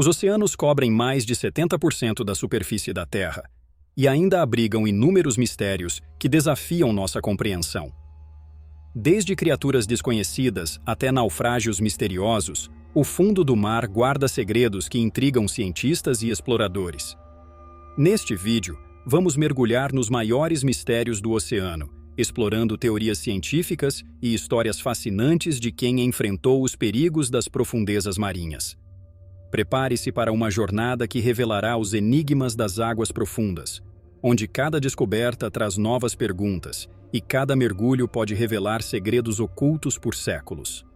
Os oceanos cobrem mais de 70% da superfície da Terra e ainda abrigam inúmeros mistérios que desafiam nossa compreensão. Desde criaturas desconhecidas até naufrágios misteriosos, o fundo do mar guarda segredos que intrigam cientistas e exploradores. Neste vídeo, vamos mergulhar nos maiores mistérios do oceano, explorando teorias científicas e histórias fascinantes de quem enfrentou os perigos das profundezas marinhas. Prepare-se para uma jornada que revelará os enigmas das águas profundas, onde cada descoberta traz novas perguntas e cada mergulho pode revelar segredos ocultos por séculos.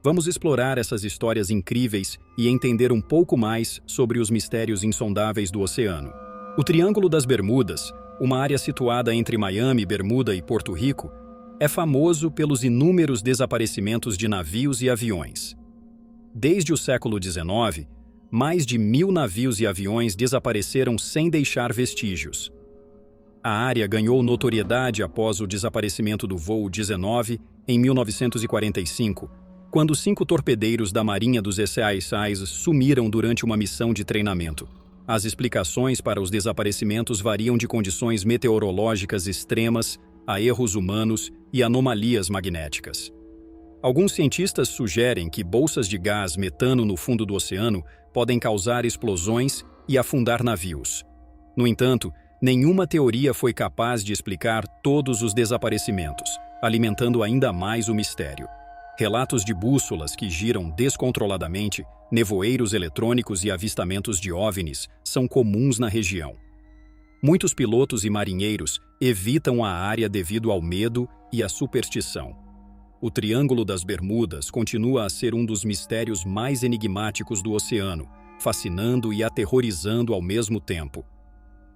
Vamos explorar essas histórias incríveis e entender um pouco mais sobre os mistérios insondáveis do oceano. O Triângulo das Bermudas, uma área situada entre Miami, Bermuda e Porto Rico, é famoso pelos inúmeros desaparecimentos de navios e aviões. Desde o século XIX, mais de 1.000 navios e aviões desapareceram sem deixar vestígios. A área ganhou notoriedade após o desaparecimento do voo 19 em 1945, quando 5 torpedeiros da Marinha dos SAS sumiram durante uma missão de treinamento. As explicações para os desaparecimentos variam de condições meteorológicas extremas a erros humanos e anomalias magnéticas. Alguns cientistas sugerem que bolsas de gás metano no fundo do oceano podem causar explosões e afundar navios. No entanto, nenhuma teoria foi capaz de explicar todos os desaparecimentos, alimentando ainda mais o mistério. Relatos de bússolas que giram descontroladamente, nevoeiros eletrônicos e avistamentos de OVNIs são comuns na região. Muitos pilotos e marinheiros evitam a área devido ao medo e à superstição. O Triângulo das Bermudas continua a ser um dos mistérios mais enigmáticos do oceano, fascinando e aterrorizando ao mesmo tempo.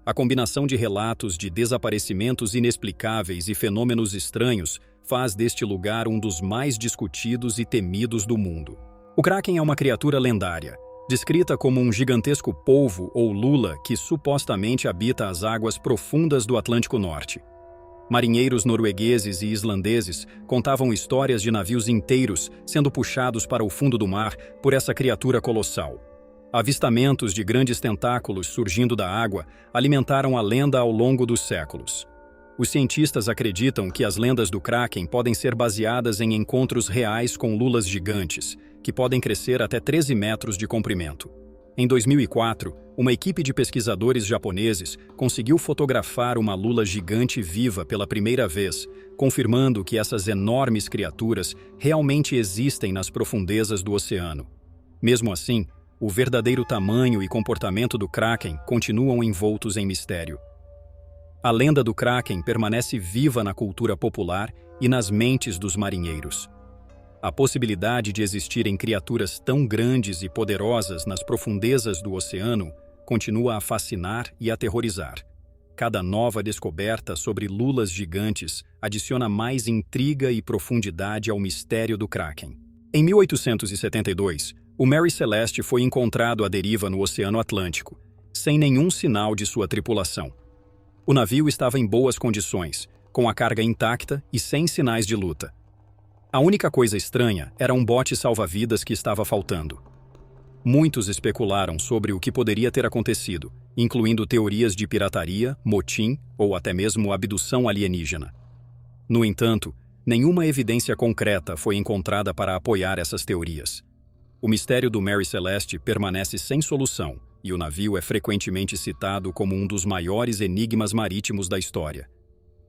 A combinação de relatos de desaparecimentos inexplicáveis e fenômenos estranhos faz deste lugar um dos mais discutidos e temidos do mundo. O Kraken é uma criatura lendária, descrita como um gigantesco polvo ou lula que supostamente habita as águas profundas do Atlântico Norte. Marinheiros noruegueses e islandeses contavam histórias de navios inteiros sendo puxados para o fundo do mar por essa criatura colossal. Avistamentos de grandes tentáculos surgindo da água alimentaram a lenda ao longo dos séculos. Os cientistas acreditam que as lendas do Kraken podem ser baseadas em encontros reais com lulas gigantes, que podem crescer até 13 metros de comprimento. Em 2004, uma equipe de pesquisadores japoneses conseguiu fotografar uma lula gigante viva pela primeira vez, confirmando que essas enormes criaturas realmente existem nas profundezas do oceano. Mesmo assim, o verdadeiro tamanho e comportamento do Kraken continuam envoltos em mistério. A lenda do Kraken permanece viva na cultura popular e nas mentes dos marinheiros. A possibilidade de existirem criaturas tão grandes e poderosas nas profundezas do oceano continua a fascinar e aterrorizar. Cada nova descoberta sobre lulas gigantes adiciona mais intriga e profundidade ao mistério do Kraken. Em 1872, o Mary Celeste foi encontrado à deriva no Oceano Atlântico, sem nenhum sinal de sua tripulação. O navio estava em boas condições, com a carga intacta e sem sinais de luta. A única coisa estranha era um bote salva-vidas que estava faltando. Muitos especularam sobre o que poderia ter acontecido, incluindo teorias de pirataria, motim ou até mesmo abdução alienígena. No entanto, nenhuma evidência concreta foi encontrada para apoiar essas teorias. O mistério do Mary Celeste permanece sem solução e o navio é frequentemente citado como um dos maiores enigmas marítimos da história.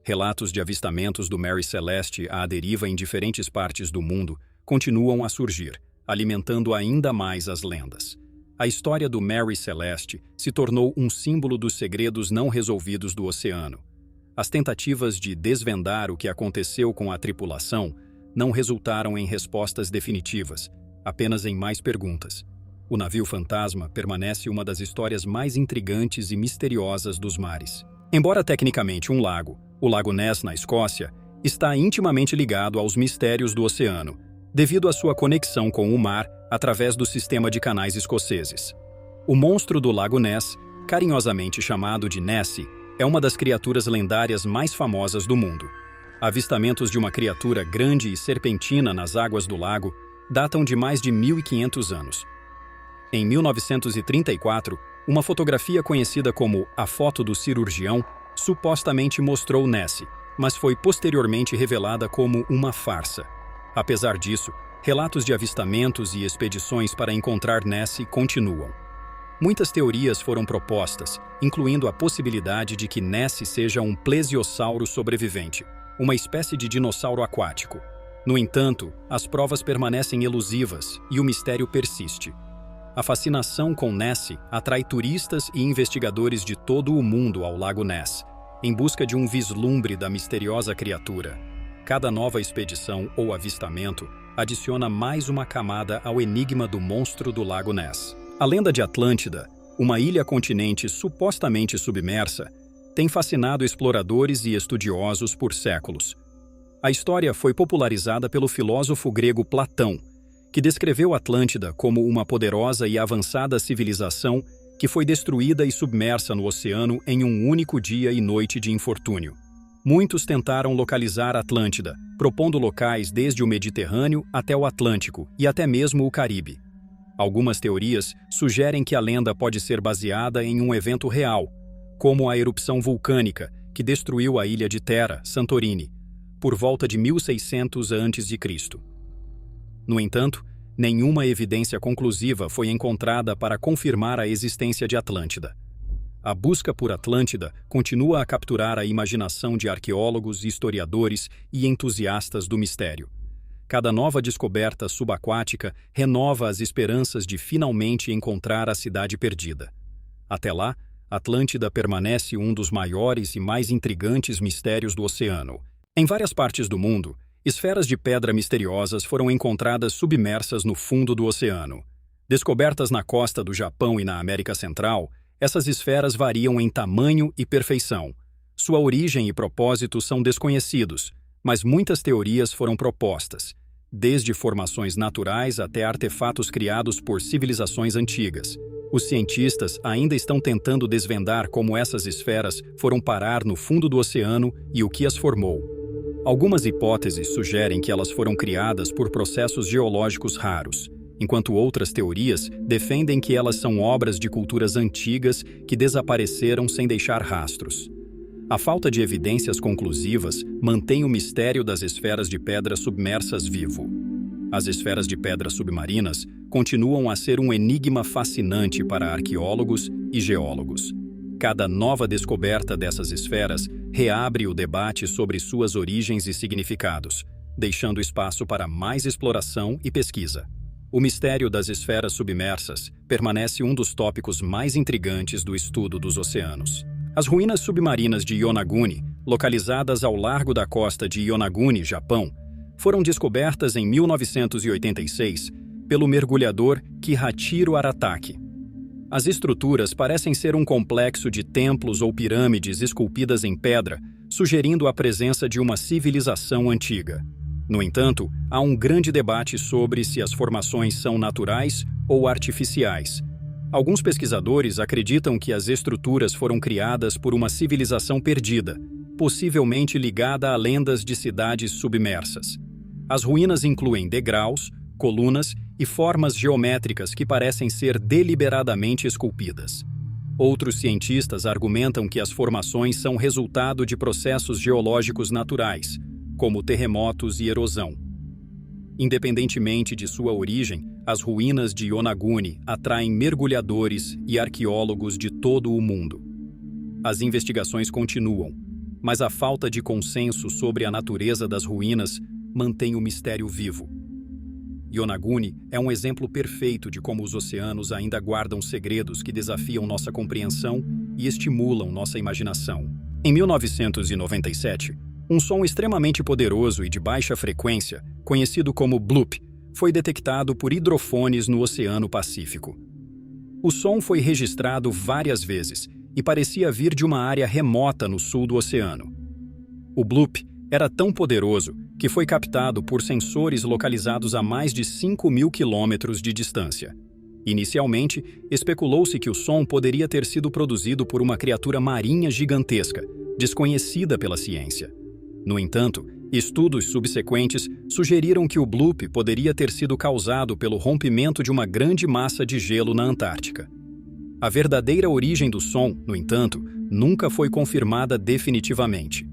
Relatos de avistamentos do Mary Celeste à deriva em diferentes partes do mundo continuam a surgir, alimentando ainda mais as lendas. A história do Mary Celeste se tornou um símbolo dos segredos não resolvidos do oceano. As tentativas de desvendar o que aconteceu com a tripulação não resultaram em respostas definitivas, apenas em mais perguntas. O navio fantasma permanece uma das histórias mais intrigantes e misteriosas dos mares. Embora tecnicamente um lago, o Lago Ness, na Escócia, está intimamente ligado aos mistérios do oceano, devido à sua conexão com o mar através do sistema de canais escoceses. O monstro do Lago Ness, carinhosamente chamado de Nessie, é uma das criaturas lendárias mais famosas do mundo. Avistamentos de uma criatura grande e serpentina nas águas do lago datam de mais de 1.500 anos. Em 1934, uma fotografia conhecida como a foto do cirurgião supostamente mostrou Nessie, mas foi posteriormente revelada como uma farsa. Apesar disso, relatos de avistamentos e expedições para encontrar Nessie continuam. Muitas teorias foram propostas, incluindo a possibilidade de que Nessie seja um plesiosauro sobrevivente, uma espécie de dinossauro aquático. No entanto, as provas permanecem elusivas e o mistério persiste. A fascinação com Nessie atrai turistas e investigadores de todo o mundo ao Lago Ness, em busca de um vislumbre da misteriosa criatura. Cada nova expedição ou avistamento adiciona mais uma camada ao enigma do monstro do Lago Ness. A lenda de Atlântida, uma ilha-continente supostamente submersa, tem fascinado exploradores e estudiosos por séculos. A história foi popularizada pelo filósofo grego Platão, que descreveu Atlântida como uma poderosa e avançada civilização que foi destruída e submersa no oceano em um único dia e noite de infortúnio. Muitos tentaram localizar Atlântida, propondo locais desde o Mediterrâneo até o Atlântico e até mesmo o Caribe. Algumas teorias sugerem que a lenda pode ser baseada em um evento real, como a erupção vulcânica que destruiu a ilha de Terra, Santorini, por volta de 1600 a.C. No entanto, nenhuma evidência conclusiva foi encontrada para confirmar a existência de Atlântida. A busca por Atlântida continua a capturar a imaginação de arqueólogos, historiadores e entusiastas do mistério. Cada nova descoberta subaquática renova as esperanças de finalmente encontrar a cidade perdida. Até lá, Atlântida permanece um dos maiores e mais intrigantes mistérios do oceano. Em várias partes do mundo, esferas de pedra misteriosas foram encontradas submersas no fundo do oceano. Descobertas na costa do Japão e na América Central, essas esferas variam em tamanho e perfeição. Sua origem e propósito são desconhecidos, mas muitas teorias foram propostas, desde formações naturais até artefatos criados por civilizações antigas. Os cientistas ainda estão tentando desvendar como essas esferas foram parar no fundo do oceano e o que as formou. Algumas hipóteses sugerem que elas foram criadas por processos geológicos raros, enquanto outras teorias defendem que elas são obras de culturas antigas que desapareceram sem deixar rastros. A falta de evidências conclusivas mantém o mistério das esferas de pedra submersas vivo. As esferas de pedra submarinas continuam a ser um enigma fascinante para arqueólogos e geólogos. Cada nova descoberta dessas esferas reabre o debate sobre suas origens e significados, deixando espaço para mais exploração e pesquisa. O mistério das esferas submersas permanece um dos tópicos mais intrigantes do estudo dos oceanos. As ruínas submarinas de Yonaguni, localizadas ao largo da costa de Yonaguni, Japão, foram descobertas em 1986 pelo mergulhador Kihachiro Arataki. As estruturas parecem ser um complexo de templos ou pirâmides esculpidas em pedra, sugerindo a presença de uma civilização antiga. No entanto, há um grande debate sobre se as formações são naturais ou artificiais. Alguns pesquisadores acreditam que as estruturas foram criadas por uma civilização perdida, possivelmente ligada a lendas de cidades submersas. As ruínas incluem degraus, colunas e formas geométricas que parecem ser deliberadamente esculpidas. Outros cientistas argumentam que as formações são resultado de processos geológicos naturais, como terremotos e erosão. Independentemente de sua origem, as ruínas de Yonaguni atraem mergulhadores e arqueólogos de todo o mundo. As investigações continuam, mas a falta de consenso sobre a natureza das ruínas mantém o mistério vivo. Yonaguni é um exemplo perfeito de como os oceanos ainda guardam segredos que desafiam nossa compreensão e estimulam nossa imaginação. Em 1997, um som extremamente poderoso e de baixa frequência, conhecido como bloop, foi detectado por hidrofones no Oceano Pacífico. O som foi registrado várias vezes e parecia vir de uma área remota no sul do oceano. O bloop era tão poderoso que foi captado por sensores localizados a mais de 5.000 quilômetros de distância. Inicialmente, especulou-se que o som poderia ter sido produzido por uma criatura marinha gigantesca, desconhecida pela ciência. No entanto, Estudos subsequentes sugeriram que o bloop poderia ter sido causado pelo rompimento de uma grande massa de gelo na Antártica. A verdadeira origem do som, no entanto, nunca foi confirmada definitivamente.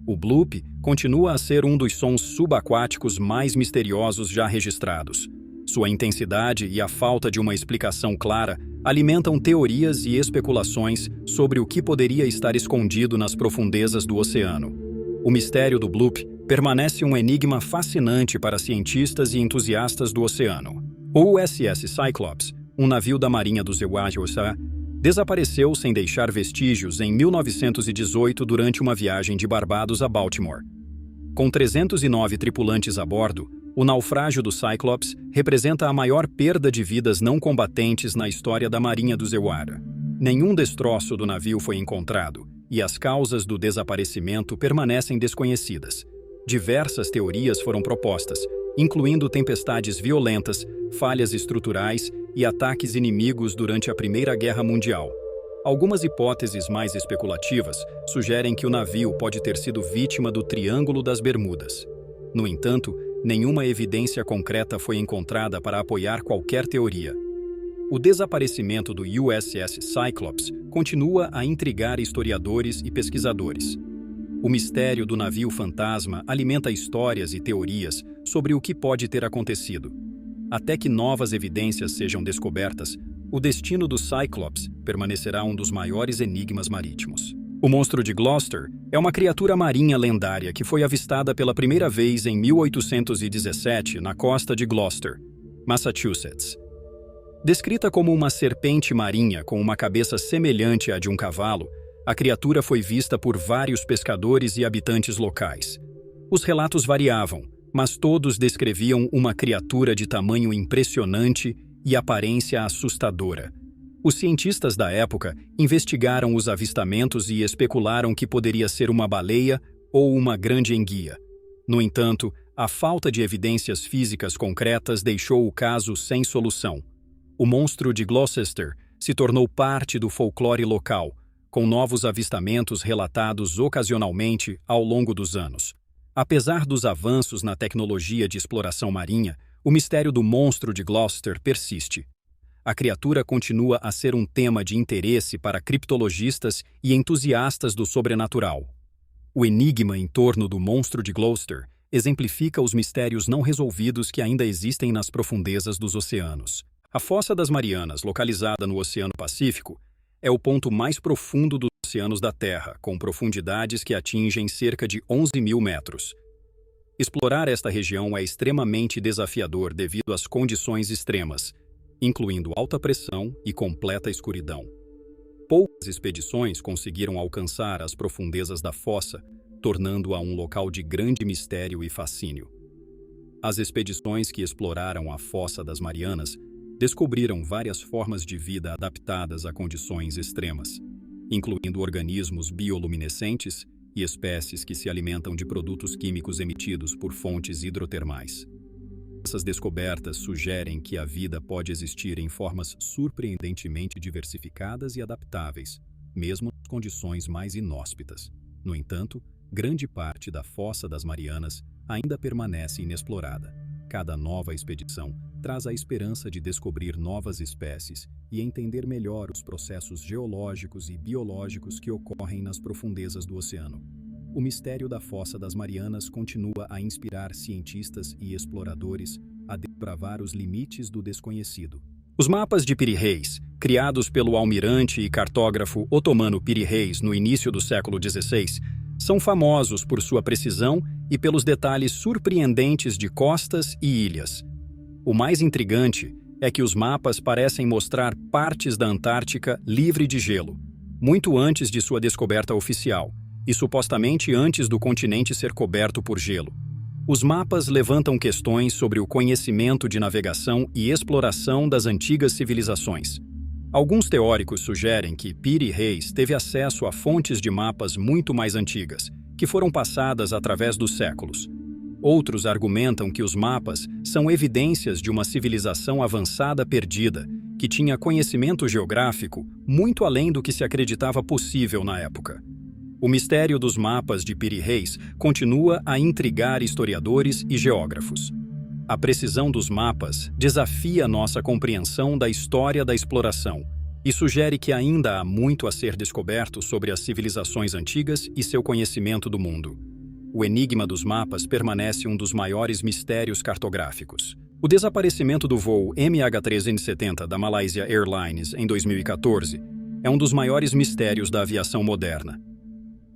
O bloop continua a ser um dos sons subaquáticos mais misteriosos já registrados. Sua intensidade e a falta de uma explicação clara alimentam teorias e especulações sobre o que poderia estar escondido nas profundezas do oceano. O mistério do bloop permanece um enigma fascinante para cientistas e entusiastas do oceano. O USS Cyclops, um navio da Marinha dos USA, desapareceu sem deixar vestígios em 1918 durante uma viagem de Barbados a Baltimore. Com 309 tripulantes a bordo, o naufrágio do Cyclops representa a maior perda de vidas não combatentes na história da Marinha dos USA. Nenhum destroço do navio foi encontrado, e as causas do desaparecimento permanecem desconhecidas. Diversas teorias foram propostas, incluindo tempestades violentas, falhas estruturais e ataques inimigos durante a Primeira Guerra Mundial. Algumas hipóteses mais especulativas sugerem que o navio pode ter sido vítima do Triângulo das Bermudas. No entanto, nenhuma evidência concreta foi encontrada para apoiar qualquer teoria. O desaparecimento do USS Cyclops continua a intrigar historiadores e pesquisadores. O mistério do navio fantasma alimenta histórias e teorias sobre o que pode ter acontecido. Até que novas evidências sejam descobertas, o destino do Cyclops permanecerá um dos maiores enigmas marítimos. O monstro de Gloucester é uma criatura marinha lendária que foi avistada pela primeira vez em 1817 na costa de Gloucester, Massachusetts. Descrita como uma serpente marinha com uma cabeça semelhante à de um cavalo, a criatura foi vista por vários pescadores e habitantes locais. Os relatos variavam, mas todos descreviam uma criatura de tamanho impressionante e aparência assustadora. Os cientistas da época investigaram os avistamentos e especularam que poderia ser uma baleia ou uma grande enguia. No entanto, a falta de evidências físicas concretas deixou o caso sem solução. O monstro de Gloucester se tornou parte do folclore local, com novos avistamentos relatados ocasionalmente ao longo dos anos. Apesar dos avanços na tecnologia de exploração marinha, o mistério do monstro de Gloucester persiste. A criatura continua a ser um tema de interesse para criptologistas e entusiastas do sobrenatural. O enigma em torno do monstro de Gloucester exemplifica os mistérios não resolvidos que ainda existem nas profundezas dos oceanos. A Fossa das Marianas, localizada no Oceano Pacífico, é o ponto mais profundo dos oceanos da Terra, com profundidades que atingem cerca de 11.000 metros. Explorar esta região é extremamente desafiador devido às condições extremas, incluindo alta pressão e completa escuridão. Poucas expedições conseguiram alcançar as profundezas da fossa, tornando-a um local de grande mistério e fascínio. As expedições que exploraram a Fossa das Marianas descobriram várias formas de vida adaptadas a condições extremas, incluindo organismos bioluminescentes e espécies que se alimentam de produtos químicos emitidos por fontes hidrotermais. Essas descobertas sugerem que a vida pode existir em formas surpreendentemente diversificadas e adaptáveis, mesmo nas condições mais inóspitas. No entanto, grande parte da Fossa das Marianas ainda permanece inexplorada. Cada nova expedição traz a esperança de descobrir novas espécies e entender melhor os processos geológicos e biológicos que ocorrem nas profundezas do oceano. O mistério da Fossa das Marianas continua a inspirar cientistas e exploradores a desbravar os limites do desconhecido. Os mapas de Piri Reis, criados pelo almirante e cartógrafo otomano Piri Reis no início do século XVI, são famosos por sua precisão e pelos detalhes surpreendentes de costas e ilhas. O mais intrigante é que os mapas parecem mostrar partes da Antártica livre de gelo, muito antes de sua descoberta oficial, e supostamente antes do continente ser coberto por gelo. Os mapas levantam questões sobre o conhecimento de navegação e exploração das antigas civilizações. Alguns teóricos sugerem que Piri Reis teve acesso a fontes de mapas muito mais antigas, que foram passadas através dos séculos. Outros argumentam que os mapas são evidências de uma civilização avançada perdida, que tinha conhecimento geográfico muito além do que se acreditava possível na época. O mistério dos mapas de Piri-Reis continua a intrigar historiadores e geógrafos. A precisão dos mapas desafia nossa compreensão da história da exploração e sugere que ainda há muito a ser descoberto sobre as civilizações antigas e seu conhecimento do mundo. O enigma dos mapas permanece um dos maiores mistérios cartográficos. O desaparecimento do voo MH370 da Malaysia Airlines em 2014 é um dos maiores mistérios da aviação moderna.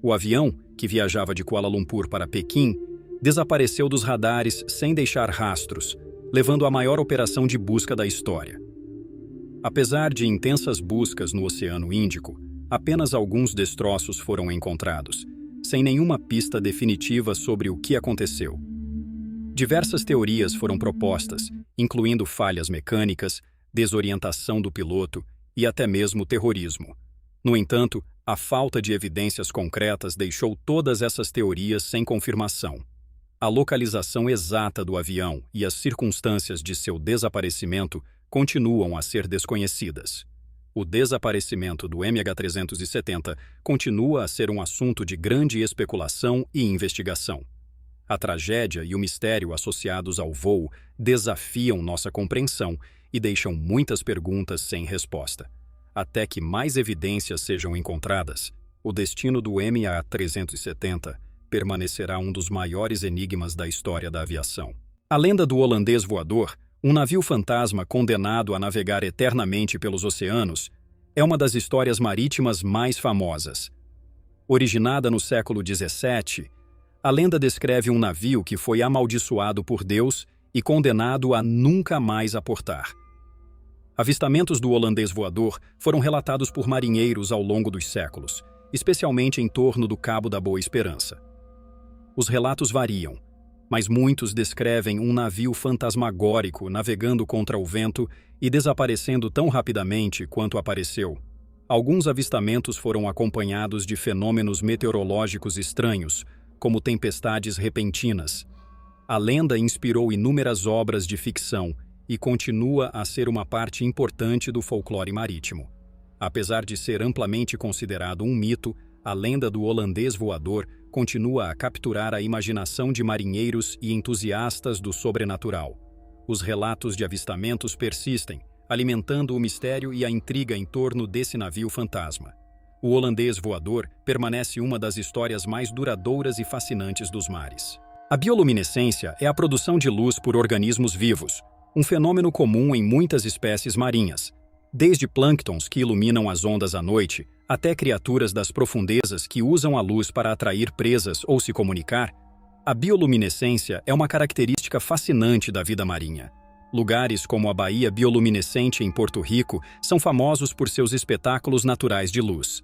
O avião, que viajava de Kuala Lumpur para Pequim, desapareceu dos radares sem deixar rastros, levando à maior operação de busca da história. Apesar de intensas buscas no Oceano Índico, apenas alguns destroços foram encontrados, sem nenhuma pista definitiva sobre o que aconteceu. Diversas teorias foram propostas, incluindo falhas mecânicas, desorientação do piloto e até mesmo terrorismo. No entanto, a falta de evidências concretas deixou todas essas teorias sem confirmação. A localização exata do avião e as circunstâncias de seu desaparecimento continuam a ser desconhecidas. O desaparecimento do MH370 continua a ser um assunto de grande especulação e investigação. A tragédia e o mistério associados ao voo desafiam nossa compreensão e deixam muitas perguntas sem resposta. Até que mais evidências sejam encontradas, o destino do MH370 permanecerá um dos maiores enigmas da história da aviação. A lenda do holandês voador, um navio fantasma condenado a navegar eternamente pelos oceanos, é uma das histórias marítimas mais famosas. Originada no século XVII, a lenda descreve um navio que foi amaldiçoado por Deus e condenado a nunca mais aportar. Avistamentos do holandês voador foram relatados por marinheiros ao longo dos séculos, especialmente em torno do Cabo da Boa Esperança. Os relatos variam, mas muitos descrevem um navio fantasmagórico navegando contra o vento e desaparecendo tão rapidamente quanto apareceu. Alguns avistamentos foram acompanhados de fenômenos meteorológicos estranhos, como tempestades repentinas. A lenda inspirou inúmeras obras de ficção e continua a ser uma parte importante do folclore marítimo. Apesar de ser amplamente considerado um mito, a lenda do holandês voador continua a capturar a imaginação de marinheiros e entusiastas do sobrenatural. Os relatos de avistamentos persistem, alimentando o mistério e a intriga em torno desse navio fantasma. O holandês voador permanece uma das histórias mais duradouras e fascinantes dos mares. A bioluminescência é a produção de luz por organismos vivos, um fenômeno comum em muitas espécies marinhas. Desde plânctons que iluminam as ondas à noite, até criaturas das profundezas que usam a luz para atrair presas ou se comunicar, a bioluminescência é uma característica fascinante da vida marinha. Lugares como a Baía Bioluminescente em Porto Rico são famosos por seus espetáculos naturais de luz.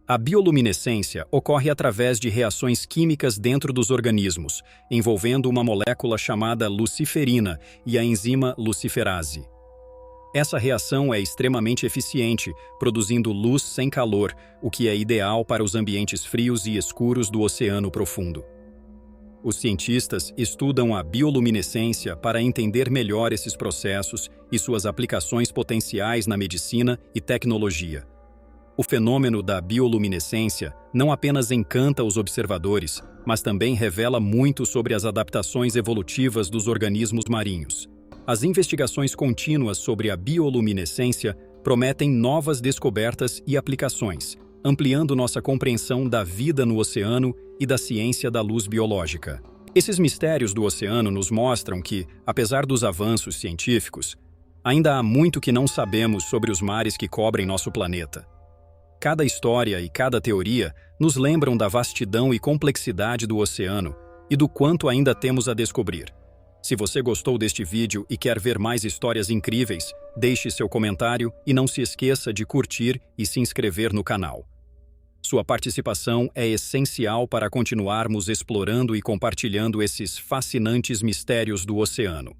A bioluminescência ocorre através de reações químicas dentro dos organismos, envolvendo uma molécula chamada luciferina e a enzima luciferase. Essa reação é extremamente eficiente, produzindo luz sem calor, o que é ideal para os ambientes frios e escuros do oceano profundo. Os cientistas estudam a bioluminescência para entender melhor esses processos e suas aplicações potenciais na medicina e tecnologia. O fenômeno da bioluminescência não apenas encanta os observadores, mas também revela muito sobre as adaptações evolutivas dos organismos marinhos. As investigações contínuas sobre a bioluminescência prometem novas descobertas e aplicações, ampliando nossa compreensão da vida no oceano e da ciência da luz biológica. Esses mistérios do oceano nos mostram que, apesar dos avanços científicos, ainda há muito que não sabemos sobre os mares que cobrem nosso planeta. Cada história e cada teoria nos lembram da vastidão e complexidade do oceano e do quanto ainda temos a descobrir. Se você gostou deste vídeo e quer ver mais histórias incríveis, deixe seu comentário e não se esqueça de curtir e se inscrever no canal. Sua participação é essencial para continuarmos explorando e compartilhando esses fascinantes mistérios do oceano.